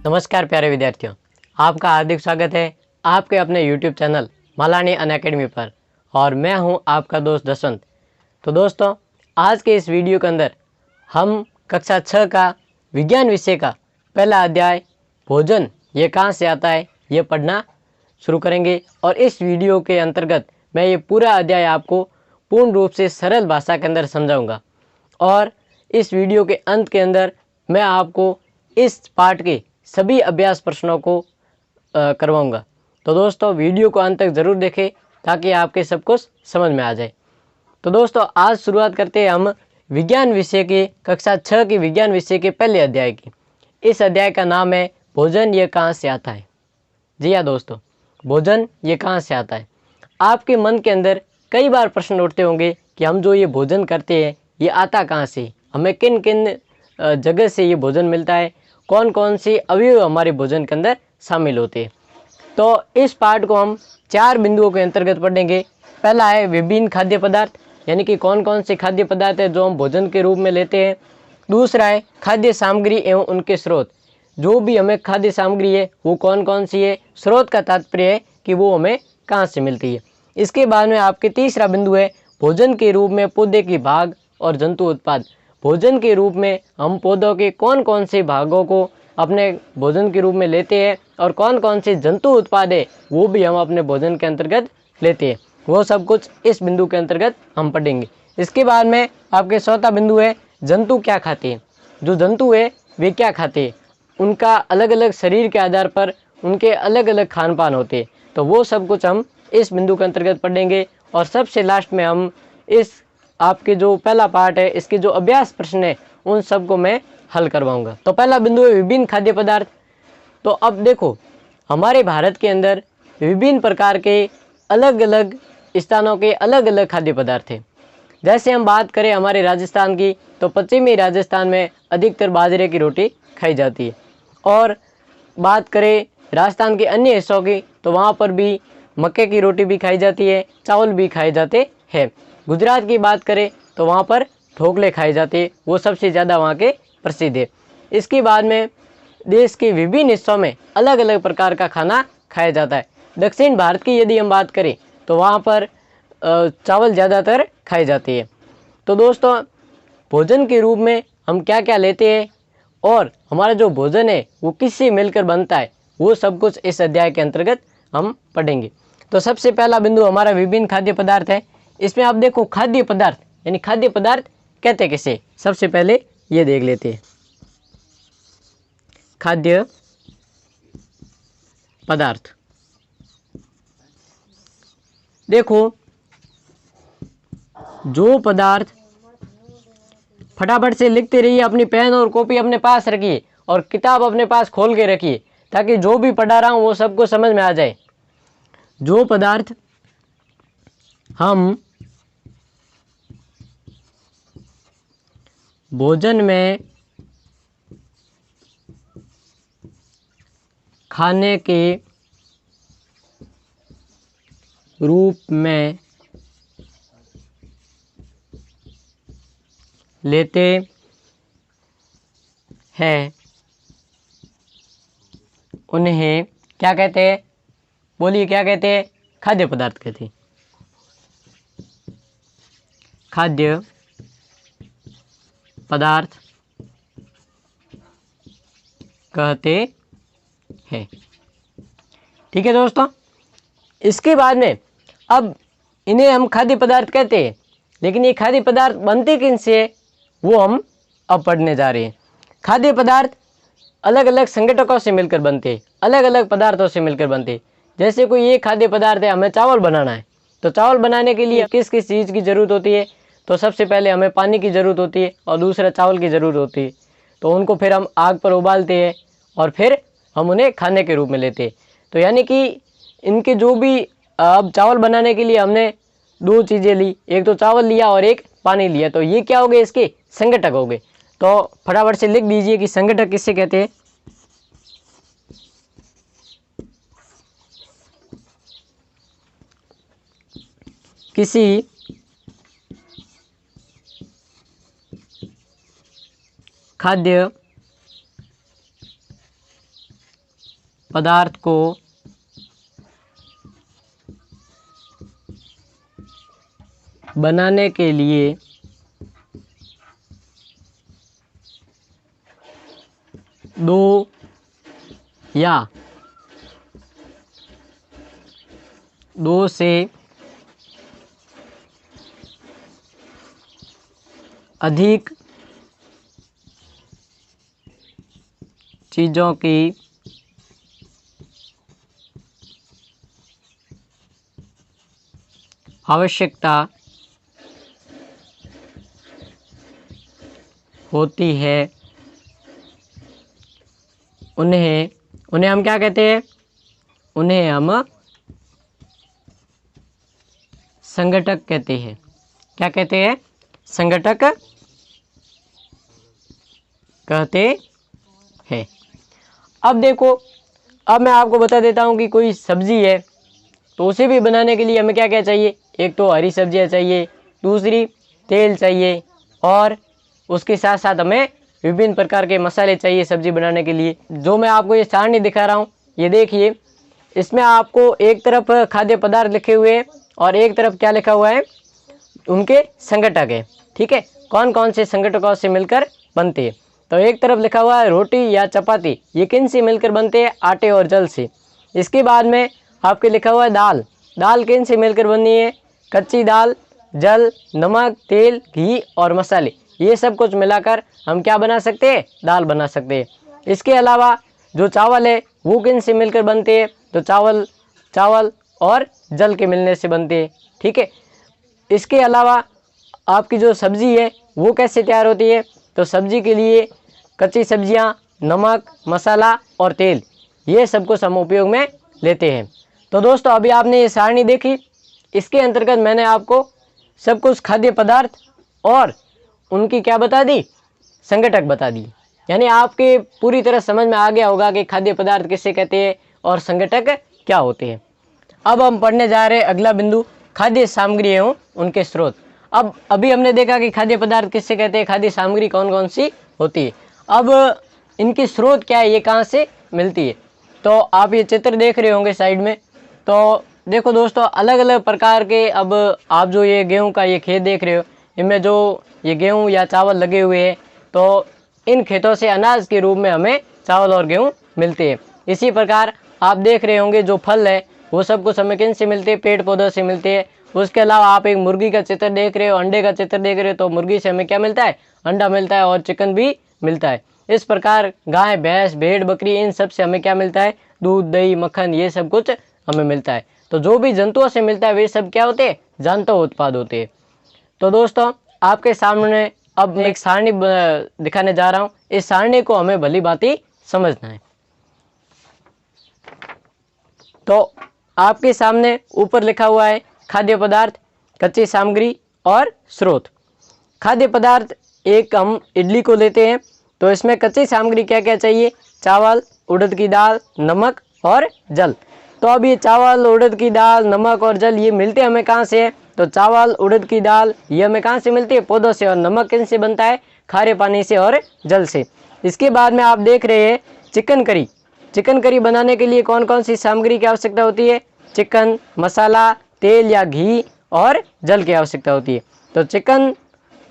नमस्कार प्यारे विद्यार्थियों, आपका हार्दिक स्वागत है आपके अपने YouTube चैनल मलानी अनअकैडमी पर। और मैं हूं आपका दोस्त जसवंत। तो दोस्तों, आज के इस वीडियो के अंदर हम कक्षा 6 का विज्ञान विषय का पहला अध्याय भोजन ये कहाँ से आता है ये पढ़ना शुरू करेंगे। और इस वीडियो के अंतर्गत मैं ये पूरा अध्याय आपको पूर्ण रूप से सरल भाषा के अंदर समझाऊंगा। और इस वीडियो के अंत के अंदर मैं आपको इस पाठ के सभी अभ्यास प्रश्नों को करवाऊंगा। तो दोस्तों, वीडियो को अंत तक ज़रूर देखें ताकि आपके सब कुछ समझ में आ जाए। तो दोस्तों, आज शुरुआत करते हैं हम विज्ञान विषय के कक्षा 6 के विज्ञान विषय के पहले अध्याय की। इस अध्याय का नाम है भोजन ये कहाँ से आता है। जी हाँ दोस्तों, भोजन ये कहाँ से आता है। आपके मन के अंदर कई बार प्रश्न उठते होंगे कि हम जो ये भोजन करते हैं ये आता कहाँ से, हमें किन किन जगह से ये भोजन मिलता है, कौन कौन से अवयव हमारे भोजन के अंदर शामिल होते हैं। तो इस पाठ को हम 4 बिंदुओं के अंतर्गत पढ़ेंगे। पहला है विभिन्न खाद्य पदार्थ, यानी कि कौन कौन से खाद्य पदार्थ है जो हम भोजन के रूप में लेते हैं। दूसरा है खाद्य सामग्री एवं उनके स्रोत, जो भी हमें खाद्य सामग्री है वो कौन कौन सी है, स्रोत का तात्पर्य है कि वो हमें कहाँ से मिलती है। इसके बाद में आपके तीसरा बिंदु है भोजन के रूप में पौधे की भाग और जंतु उत्पाद। भोजन के रूप में हम पौधों के कौन कौन से भागों को अपने भोजन के रूप में लेते हैं और कौन कौन से जंतु उत्पाद है वो भी हम अपने भोजन के अंतर्गत लेते हैं। वो सब कुछ इस बिंदु के अंतर्गत हम पढ़ेंगे। इसके बाद में आपके चौथा बिंदु है जंतु क्या खाते हैं। जो जंतु है वे क्या खाते हैं, उनका अलग अलग शरीर के आधार पर उनके अलग अलग खान पान होते हैं। तो वो सब कुछ हम इस बिंदु के अंतर्गत पढ़ेंगे। और सबसे लास्ट में हम इस आपके जो पहला पार्ट है इसके जो अभ्यास प्रश्न है उन सब को मैं हल करवाऊंगा। तो पहला बिंदु है विभिन्न खाद्य पदार्थ। तो अब देखो, हमारे भारत के अंदर विभिन्न प्रकार के अलग अलग स्थानों के अलग अलग खाद्य पदार्थ हैं। जैसे हम बात करें हमारे राजस्थान की, तो पश्चिमी राजस्थान में अधिकतर बाजरे की रोटी खाई जाती है। और बात करें राजस्थान के अन्य हिस्सों की, तो वहाँ पर भी मक्के की रोटी भी खाई जाती है, चावल भी खाए जाते हैं। गुजरात की बात करें तो वहाँ पर ढोकले खाए जाते हैं, वो सबसे ज़्यादा वहाँ के प्रसिद्ध है। इसके बाद में देश के विभिन्न हिस्सों में अलग अलग प्रकार का खाना खाया जाता है। दक्षिण भारत की यदि हम बात करें तो वहाँ पर चावल ज़्यादातर खाए जाते हैं। तो दोस्तों, भोजन के रूप में हम क्या क्या लेते हैं और हमारा जो भोजन है वो किससे मिलकर बनता है, वो सब कुछ इस अध्याय के अंतर्गत हम पढ़ेंगे। तो सबसे पहला बिंदु हमारा विभिन्न खाद्य पदार्थ है। इसमें आप देखो, खाद्य पदार्थ यानी खाद्य पदार्थ कहते किसे, सबसे पहले ये देख लेते हैं। खाद्य पदार्थ, देखो जो पदार्थ, फटाफट से लिखते रहिए, अपनी पेन और कॉपी अपने पास रखिए और किताब अपने पास खोल के रखिए ताकि जो भी पढ़ा रहा हूँ वो सबको समझ में आ जाए। जो पदार्थ हम भोजन में खाने के रूप में लेते हैं उन्हें क्या कहते हैं, बोलिए क्या कहते हैं, खाद्य पदार्थ कहते हैं। खाद्य पदार्थ कहते हैं। ठीक है दोस्तों, इसके बाद में अब इन्हें हम खाद्य पदार्थ कहते हैं, लेकिन ये खाद्य पदार्थ बनते किन से वो हम अब पढ़ने जा रहे हैं। खाद्य पदार्थ अलग अलग संगठकों से मिलकर बनते हैं, अलग अलग पदार्थों से मिलकर बनते हैं। जैसे कोई ये खाद्य पदार्थ है, हमें चावल बनाना है, तो चावल बनाने के लिए किस किस चीज़ की ज़रूरत होती है, तो सबसे पहले हमें पानी की ज़रूरत होती है और दूसरा चावल की ज़रूरत होती है। तो उनको फिर हम आग पर उबालते हैं और फिर हम उन्हें खाने के रूप में लेते हैं। तो यानी कि इनके जो भी, अब चावल बनाने के लिए हमने 2 चीज़ें ली, एक तो चावल लिया और एक पानी लिया, तो ये क्या हो गए, इसके संगठक हो गए। तो फटाफट से लिख दीजिए कि संगठक किससे कहते हैं। किसी खाद्य पदार्थ को बनाने के लिए दो या दो से अधिक चीज़ों की आवश्यकता होती है, उन्हें हम क्या कहते हैं? उन्हें हम संघटक कहते हैं। क्या कहते हैं? संघटक कहते हैं। अब देखो, अब मैं आपको बता देता हूँ कि कोई सब्जी है तो उसे भी बनाने के लिए हमें क्या क्या चाहिए? एक तो हरी सब्जियाँ चाहिए, दूसरी तेल चाहिए, और उसके साथ साथ हमें विभिन्न प्रकार के मसाले चाहिए सब्जी बनाने के लिए। जो मैं आपको ये सारणी दिखा रहा हूँ, ये देखिए, इसमें आपको एक तरफ खाद्य पदार्थ लिखे हुए हैं और एक तरफ क्या लिखा हुआ है? उनके संघटक है। ठीक है, कौन कौन से संघटकों से मिलकर बनते हैं? तो एक तरफ लिखा हुआ है रोटी या चपाती, ये किन से मिलकर बनते हैं? आटे और जल से। इसके बाद में आपके लिखा हुआ है दाल, दाल किन से मिलकर बननी है? कच्ची दाल, जल, नमक, तेल, घी और मसाले, ये सब कुछ मिलाकर हम क्या बना सकते हैं? दाल बना सकते हैं। इसके अलावा जो चावल है वो किन से मिलकर बनते हैं? तो चावल और जल के मिलने से बनते हैं। ठीक है, इसके अलावा आपकी जो सब्जी है वो कैसे तैयार होती है? तो सब्जी के लिए कच्ची सब्जियां, नमक, मसाला और तेल, ये सब कुछ हम उपयोग में लेते हैं। तो दोस्तों, अभी आपने ये सारणी देखी, इसके अंतर्गत मैंने आपको सब कुछ खाद्य पदार्थ और उनकी क्या बता दी? संघटक बता दी। यानी आपके पूरी तरह समझ में आ गया होगा कि खाद्य पदार्थ किसे कहते हैं और संघटक क्या होते हैं। अब हम पढ़ने जा रहे हैं अगला बिंदु, खाद्य सामग्री एवं उनके स्रोत। अब अभी हमने देखा कि खाद्य पदार्थ किससे कहते हैं, खाद्य सामग्री कौन कौन सी होती है। अब इनकी स्रोत क्या है, ये कहाँ से मिलती है? तो आप ये चित्र देख रहे होंगे साइड में। तो देखो दोस्तों, अलग अलग प्रकार के, अब आप जो ये गेहूं का ये खेत देख रहे हो, इनमें जो ये गेहूं या चावल लगे हुए हैं, तो इन खेतों से अनाज के रूप में हमें चावल और गेहूं मिलते हैं। इसी प्रकार आप देख रहे होंगे जो फल है वो सब कुछ हमें किन से मिलते हैं? पेड़ पौधों से मिलते हैं। उसके अलावा आप एक मुर्गी का चित्र देख रहे हो, अंडे का चित्र देख रहे हो, तो मुर्गी से हमें क्या मिलता है? अंडा मिलता है और चिकन भी मिलता है। इस प्रकार गाय, भैंस, भेड़, बकरी, इन सब से हमें क्या मिलता है? दूध, दही, मक्खन, ये सब कुछ हमें मिलता है। तो जो भी जंतुओं से मिलता है वे सब क्या होते हैं? जंतु उत्पाद होते हैं। तो दोस्तों, आपके सामने अब मैं एक सारणी दिखाने जा रहा हूँ। इस सारणी को हमें भली भांति समझना है। तो आपके सामने ऊपर लिखा हुआ है खाद्य पदार्थ, कच्ची सामग्री और स्रोत। खाद्य पदार्थ, एक हम इडली को लेते हैं, तो इसमें कच्ची सामग्री क्या क्या चाहिए? चावल, उड़द की दाल, नमक और जल। तो अब ये चावल, उड़द की दाल, नमक और जल, ये मिलते हमें कहाँ से है? तो चावल, उड़द की दाल, ये हमें कहाँ से मिलती है? पौधों से। और नमक किन से बनता है? खारे पानी से और जल से। इसके बाद में आप देख रहे हैं चिकन करी। चिकन करी बनाने के लिए कौन कौन सी सामग्री की आवश्यकता होती है? चिकन, मसाला, तेल या घी और जल की आवश्यकता होती है। तो चिकन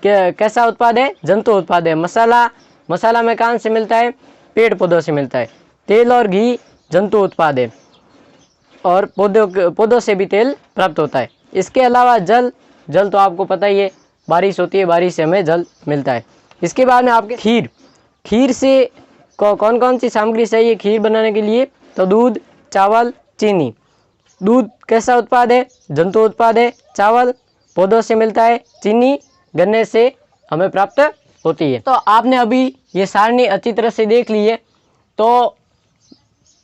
कैसा उत्पाद है? जंतु उत्पाद है। मसाला में कहाँ से मिलता है? पेड़ पौधों से मिलता है। तेल और घी जंतु उत्पाद है और पौधों से भी तेल प्राप्त होता है। इसके अलावा जल तो आपको पता ही है, बारिश होती है, बारिश से हमें जल मिलता है। इसके बाद में आपके खीर से कौन कौन सी सामग्री चाहिए खीर बनाने के लिए? तो दूध, चावल, चीनी। दूध कैसा उत्पाद है? जंतु उत्पाद है। चावल पौधों से मिलता है। चीनी गन्ने से हमें प्राप्त होती है। तो आपने अभी ये सारणी अच्छी तरह से देख ली है, तो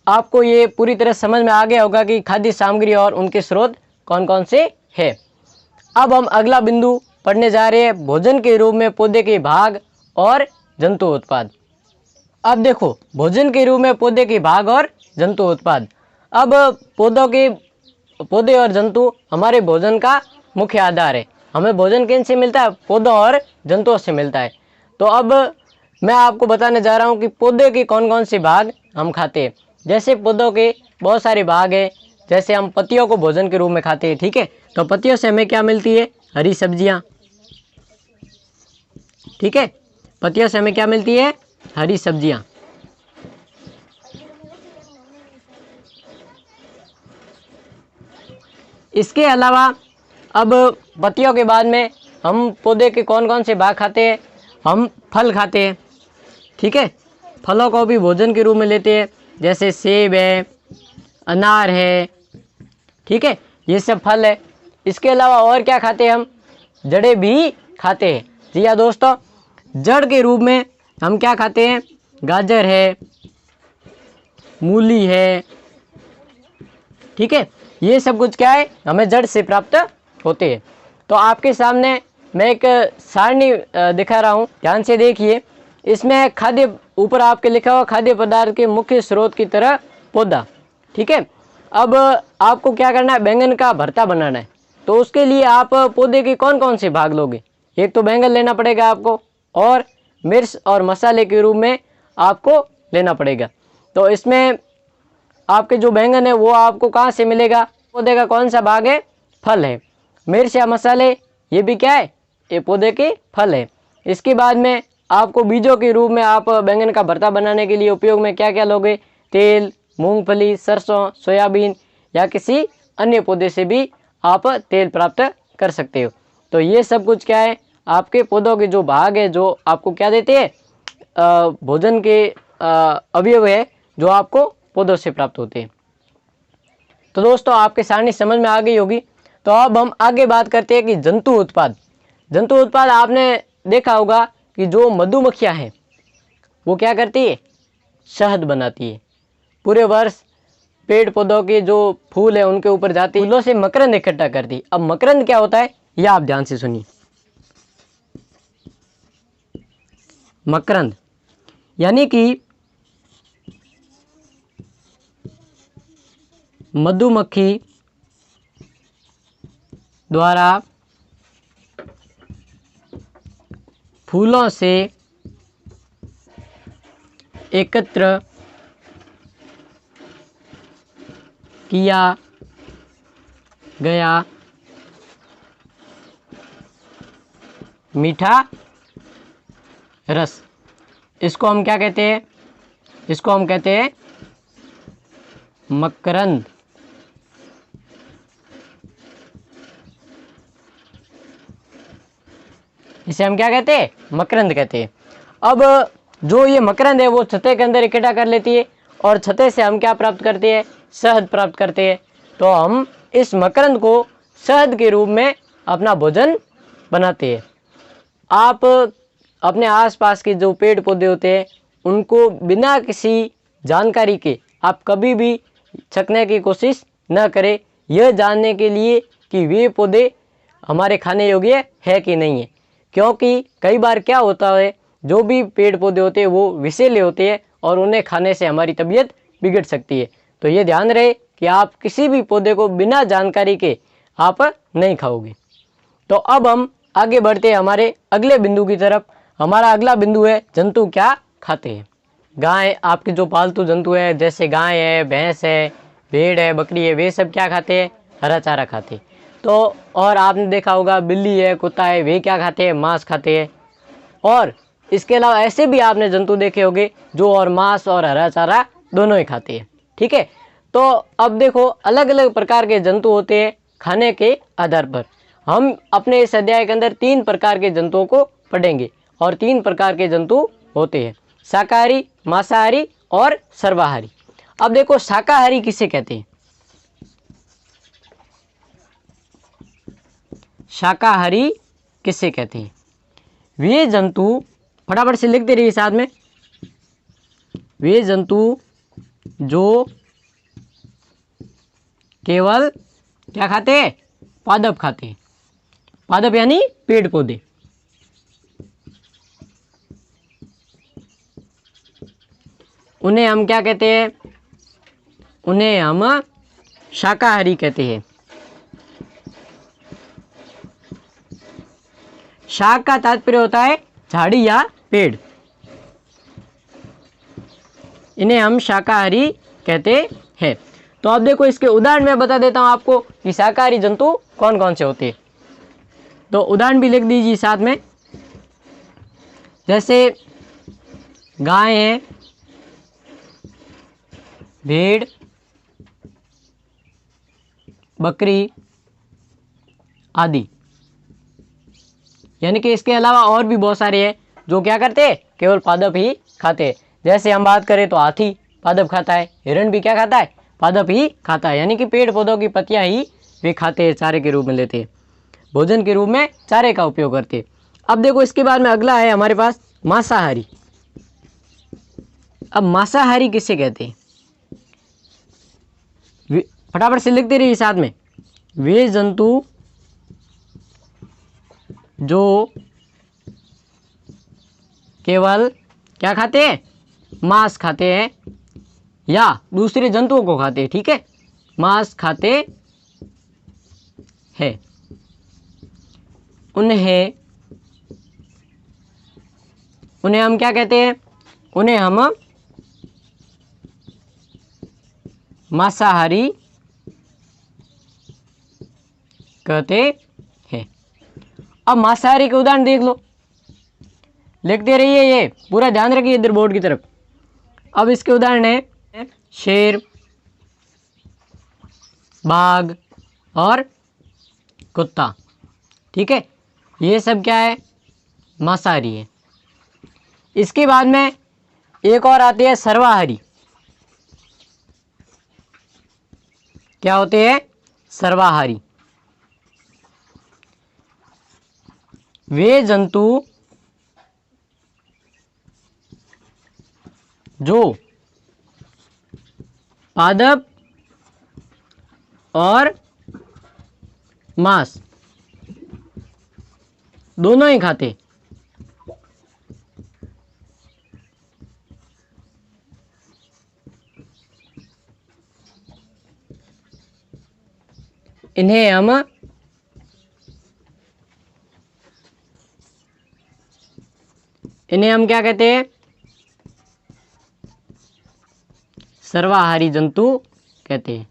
आपको ये पूरी तरह समझ में आ गया होगा कि खाद्य सामग्री और उनके स्रोत कौन कौन से है। अब हम अगला बिंदु पढ़ने जा रहे हैं, भोजन के रूप में पौधे के भाग और जंतु उत्पाद। अब देखो, भोजन के रूप में पौधे के भाग और जंतु उत्पाद। अब पौधे और जंतु हमारे भोजन का मुख्य आधार है। हमें भोजन किन से मिलता है? पौधों और जंतुओं से मिलता है। तो अब मैं आपको बताने जा रहा हूँ कि पौधे के कौन कौन से भाग हम खाते हैं। जैसे पौधों के बहुत सारे भाग हैं, जैसे हम पत्तियों को भोजन के रूप में खाते हैं, ठीक है। तो पत्तियों से हमें क्या मिलती है? हरी सब्जियां, ठीक है। पत्तियों से हमें क्या मिलती है? हरी सब्जियां। इसके अलावा अब पत्तियों के बाद में हम पौधे के कौन कौन से भाग खाते हैं? हम फल खाते हैं, ठीक है। फलों को भी भोजन के रूप में लेते हैं, जैसे सेब है, अनार है, ठीक है, ये सब फल है। इसके अलावा और क्या खाते हैं? हम जड़ें भी खाते हैं। जी हाँ दोस्तों, जड़ के रूप में हम क्या खाते हैं? गाजर है, मूली है, ठीक है। ये सब कुछ क्या है? हमें जड़ से प्राप्त होते हैं। तो आपके सामने मैं एक सारणी दिखा रहा हूँ, ध्यान से देखिए। इसमें खाद्य, ऊपर आपके लिखा हुआ खाद्य पदार्थ के मुख्य स्रोत की तरह पौधा, ठीक है। अब आपको क्या करना है? बैंगन का भरता बनाना है। तो उसके लिए आप पौधे के कौन कौन से भाग लोगे? एक तो बैंगन लेना पड़ेगा आपको, और मिर्च और मसाले के रूप में आपको लेना पड़ेगा। तो इसमें आपके जो बैंगन है वो आपको कहाँ से मिलेगा? पौधे का कौन सा भाग है? फल है। मिर्च या मसाले, ये भी क्या है? ये पौधे के फल है। इसके बाद में आपको बीजों के रूप में आप बैंगन का भरता बनाने के लिए उपयोग में क्या क्या लोगे? तेल, मूंगफली, सरसों, सोयाबीन या किसी अन्य पौधे से भी आप तेल प्राप्त कर सकते हो। तो ये सब कुछ क्या है? आपके पौधों के जो भाग है, जो आपको क्या देते हैं? भोजन के अवयव है, जो आपको पौधों से प्राप्त होते हैं। तो दोस्तों, आपके सारणी समझ में आ गई होगी। तो अब हम आगे बात करते हैं कि जंतु उत्पाद। जंतु उत्पाद आपने देखा होगा कि जो मधुमक्खियां हैं वो क्या करती है? शहद बनाती है। पूरे वर्ष पेड़ पौधों के जो फूल है उनके ऊपर जाती है, फूलों से मकरंद इकट्ठा करती है। अब मकरंद क्या होता है, यह आप ध्यान से सुनिए। मकरंद यानी कि मधुमक्खी द्वारा फूलों से एकत्र किया गया मीठा रस, इसको हम क्या कहते हैं? इसको हम कहते हैं मकरंद। इसे हम क्या कहते हैं? मकरंद कहते हैं। अब जो ये मकरंद है वो छत्ते के अंदर इकट्ठा कर लेती है, और छत्ते से हम क्या प्राप्त करते हैं? शहद प्राप्त करते हैं। तो हम इस मकरंद को शहद के रूप में अपना भोजन बनाते हैं। आप अपने आसपास के जो पेड़ पौधे होते हैं उनको बिना किसी जानकारी के आप कभी भी छकने की कोशिश न करें, यह जानने के लिए कि वे पौधे हमारे खाने योग्य है कि नहीं है। क्योंकि कई बार क्या होता है, जो भी पेड़ पौधे होते हैं वो विषैले होते हैं और उन्हें खाने से हमारी तबीयत बिगड़ सकती है। तो ये ध्यान रहे कि आप किसी भी पौधे को बिना जानकारी के आप नहीं खाओगे। तो अब हम आगे बढ़ते हैं हमारे अगले बिंदु की तरफ। हमारा अगला बिंदु है जंतु क्या खाते हैं। गाय, आपके जो पालतू जंतु है जैसे गाय है, भैंस है, भेड़ है, बकरी है, वे सब क्या खाते हैं? हरा चारा खाते हैं। तो और आपने देखा होगा बिल्ली है, कुत्ता है, वे क्या खाते हैं? मांस खाते हैं। और इसके अलावा ऐसे भी आपने जंतु देखे होंगे जो और मांस और हरा चारा दोनों ही खाते हैं, ठीक है। तो अब देखो, अलग अलग प्रकार के जंतु होते हैं खाने के आधार पर। हम अपने इस अध्याय के अंदर 3 प्रकार के जंतुओं को पढ़ेंगे, और 3 प्रकार के जंतु होते हैं, शाकाहारी, मांसाहारी और सर्वाहारी। अब देखो, शाकाहारी किसे कहते हैं? शाकाहारी किसे कहते हैं? वे जंतु, फटाफट से लिखते रहिए साथ में, वे जंतु जो केवल क्या खाते हैं? पादप खाते हैं। पादप यानी पेड़ पौधे। उन्हें हम क्या कहते हैं? उन्हें हम शाकाहारी कहते हैं। शाक का तात्पर्य होता है झाड़ी या पेड़। इन्हें हम शाकाहारी कहते हैं। तो अब देखो इसके उदाहरण मैं बता देता हूँ आपको कि शाकाहारी जंतु कौन कौन से होते हैं। तो उदाहरण भी लिख दीजिए साथ में, जैसे गाय है, भेड़, बकरी आदि। यानी कि इसके अलावा और भी बहुत सारे हैं जो क्या करते हैं, केवल पादप ही खाते हैं। जैसे हम बात करें तो हाथी पादप खाता है, हिरण भी क्या खाता है, पादप ही खाता है। यानी कि पेड़ पौधों की पत्तियां ही वे खाते हैं, चारे के रूप में लेते हैं, भोजन के रूप में चारे का उपयोग करते हैं। अब देखो इसके बाद में अगला है हमारे पास मांसाहारी। अब मांसाहारी किसे कहते हैं, फटाफट से लिखते रहिए साथ में, वे जंतु जो केवल क्या खाते हैं, मांस खाते हैं या दूसरे जंतुओं को खाते हैं। ठीक है, मांस खाते हैं, उन्हें हम क्या कहते हैं, उन्हें हम मांसाहारी कहते हैं। अब मांसाहारी के उदाहरण देख लो, लिखते रहिए, ये पूरा ध्यान रखिए इधर बोर्ड की तरफ। अब इसके उदाहरण है शेर, बाघ और कुत्ता। ठीक है, ये सब क्या है, मांसाहारी है। इसके बाद में एक और आती है सर्वाहारी। क्या होते हैं, सर्वाहारी। वे जंतु जो पादप और मांस दोनों ही खाते, इन्हें हम क्या कहते हैं, सर्वाहारी जंतु कहते हैं।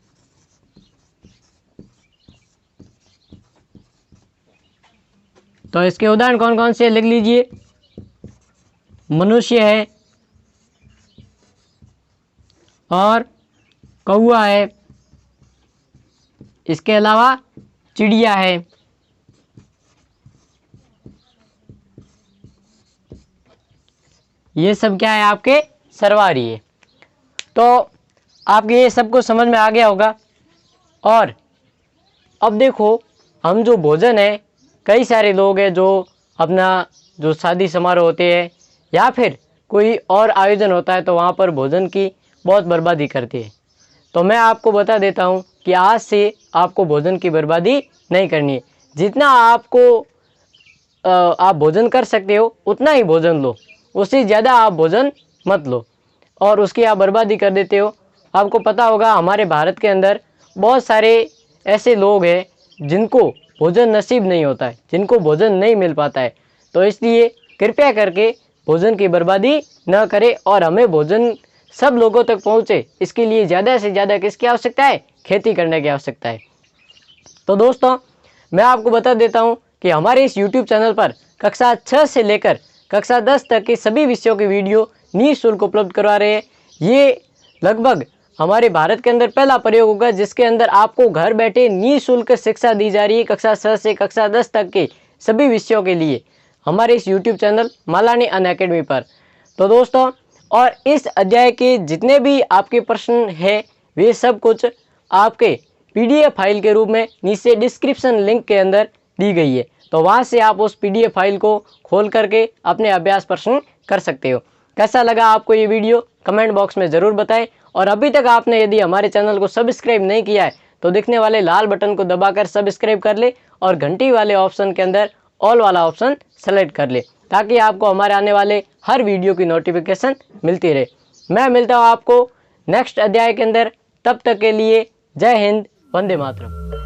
तो इसके उदाहरण कौन कौन से लिख लीजिए, मनुष्य है और कौवा है, इसके अलावा चिड़िया है, ये सब क्या है, आपके सर्वाहारी है। तो आपके ये सबको समझ में आ गया होगा। और अब देखो, हम जो भोजन है, कई सारे लोग हैं जो अपना जो शादी समारोह होते हैं या फिर कोई और आयोजन होता है तो वहाँ पर भोजन की बहुत बर्बादी करते हैं। तो मैं आपको बता देता हूँ कि आज से आपको भोजन की बर्बादी नहीं करनी है। जितना आप भोजन कर सकते हो उतना ही भोजन लो, उससे ज़्यादा आप भोजन मत लो और उसकी आप बर्बादी कर देते हो। आपको पता होगा हमारे भारत के अंदर बहुत सारे ऐसे लोग हैं जिनको भोजन नसीब नहीं होता है, जिनको भोजन नहीं मिल पाता है। तो इसलिए कृपया करके भोजन की बर्बादी न करें और हमें भोजन सब लोगों तक पहुँचे, इसके लिए ज़्यादा से ज़्यादा किसकी आवश्यकता है, खेती करने की आवश्यकता है। तो दोस्तों, मैं आपको बता देता हूँ कि हमारे इस YouTube चैनल पर कक्षा 6 से लेकर कक्षा 10 तक के सभी विषयों की वीडियो निःशुल्क उपलब्ध करवा रहे हैं। ये लगभग हमारे भारत के अंदर पहला प्रयोग होगा जिसके अंदर आपको घर बैठे निःशुल्क शिक्षा दी जा रही है कक्षा 6 से कक्षा 10 तक के सभी विषयों के लिए हमारे इस YouTube चैनल मालानी अनअकैडमी पर। तो दोस्तों, और इस अध्याय के जितने भी आपके प्रश्न हैं वे सब कुछ आपके PDF फाइल के रूप में नीचे डिस्क्रिप्शन लिंक के अंदर दी गई है। तो वहाँ से आप उस PDF फाइल को खोल करके अपने अभ्यास प्रश्न कर सकते हो। कैसा लगा आपको ये वीडियो कमेंट बॉक्स में ज़रूर बताएं। और अभी तक आपने यदि हमारे चैनल को सब्सक्राइब नहीं किया है तो दिखने वाले लाल बटन को दबाकर सब्सक्राइब कर ले और घंटी वाले ऑप्शन के अंदर ऑल वाला ऑप्शन सेलेक्ट कर ले ताकि आपको हमारे आने वाले हर वीडियो की नोटिफिकेशन मिलती रहे। मैं मिलता हूँ आपको नेक्स्ट अध्याय के अंदर, तब तक के लिए जय हिंद, वंदे मातरम।